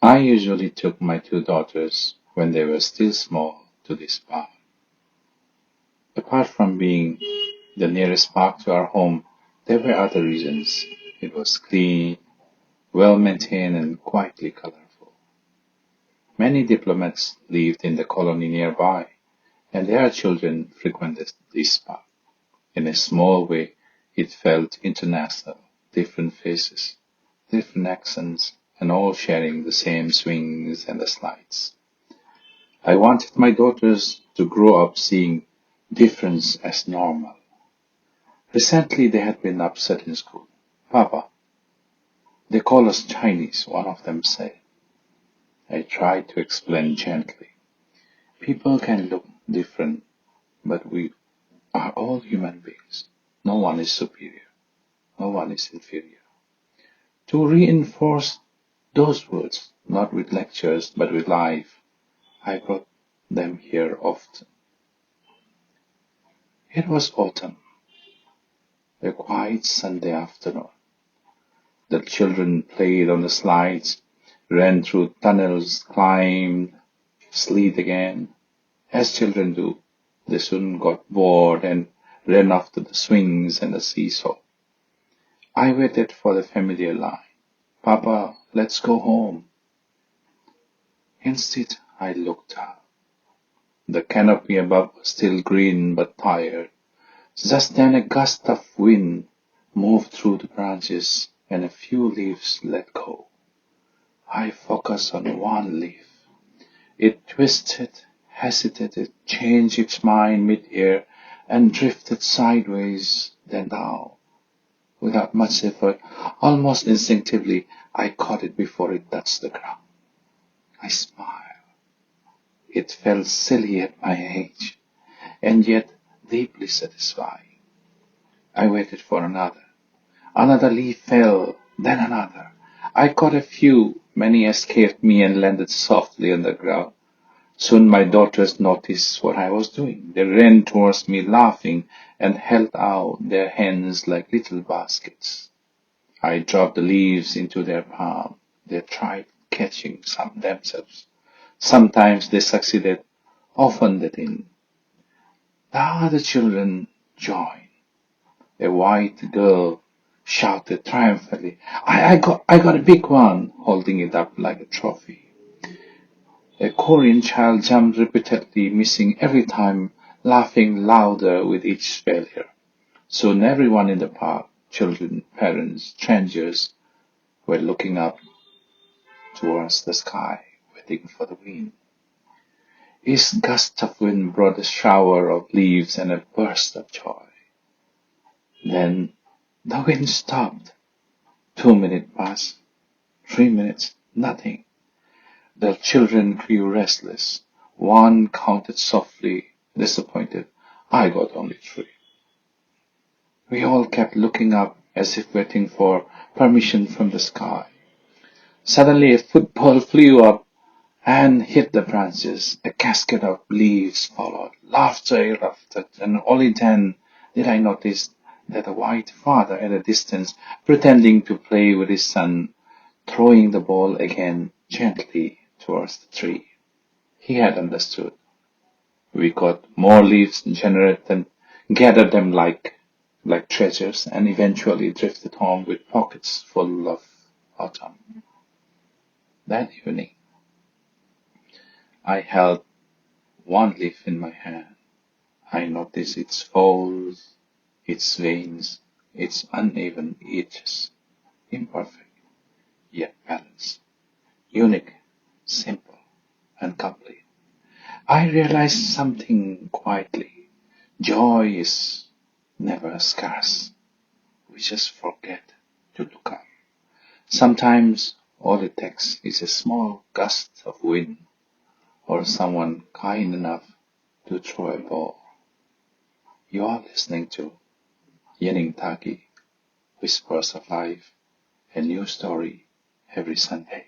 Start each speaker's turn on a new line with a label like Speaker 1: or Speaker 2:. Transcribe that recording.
Speaker 1: I usually took my two daughters when they were still small to this park. Apart from being the nearest park to our home, there were other reasons. It was clean, well maintained, and quietly colorful. Many diplomats lived in the colony nearby, and their children frequented this park. In a small way, it felt international, different faces, different accents, and all sharing the same swings and the slides. I wanted my daughters to grow up seeing difference as normal. Recently, they had been upset in school. Papa, they call us Chinese, one of them said. I tried to explain gently. People can look different, but we are all human beings. No one is superior. No one is inferior. To reinforce those words, not with lectures, but with life, I brought them here often. It was autumn, a quiet Sunday afternoon. The children played on the slides, ran through tunnels, climbed, slid again. As children do, they soon got bored and ran off to the swings and the seesaw. I waited for the familiar line. Papa, let's go home. Instead, I looked up. The canopy above was still green but tired. Just then a gust of wind moved through the branches and a few leaves let go. I focused on one leaf. It twisted, hesitated, changed its mind mid-air, and drifted sideways, then down. Without much effort, almost instinctively, I caught it before it touched the ground. I smiled. It felt silly at my age, and yet deeply satisfying. I waited for another. Another leaf fell, then another. I caught a few. Many escaped me and landed softly on the ground. Soon my daughters noticed what I was doing. They ran towards me laughing and held out their hands like little baskets. I dropped the leaves into their palm. They tried catching some themselves. Sometimes they succeeded, often they didn't. The other children joined. A white girl shouted triumphantly, I got a big one, holding it up like a trophy. A Korean child jumped repeatedly, missing every time, laughing louder with each failure. Soon everyone in the park, children, parents, strangers, were looking up towards the sky, waiting for the wind. Each gust of wind brought a shower of leaves and a burst of joy. Then the wind stopped. 2 minutes passed. 3 minutes, nothing. The children grew restless. One counted softly, disappointed. I got only three. We all kept looking up as if waiting for permission from the sky. Suddenly a football flew up and hit the branches. A cascade of leaves followed. Laughter erupted, and only then did I notice that a white father at a distance, pretending to play with his son, throwing the ball again gently towards the tree. He had understood. We caught more leaves, generated them, gathered them like treasures, and eventually drifted home with pockets full of autumn. That evening, I held one leaf in my hand. I noticed its folds, its veins, its uneven edges, imperfect, yet balanced, unique, simple, and complete. I realized something quietly. Joy is never scarce. We just forget to look up. Sometimes all it takes is a small gust of wind or someone kind enough to throw a ball. You are listening to Yening Taki, Whispers of Life, a new story every Sunday.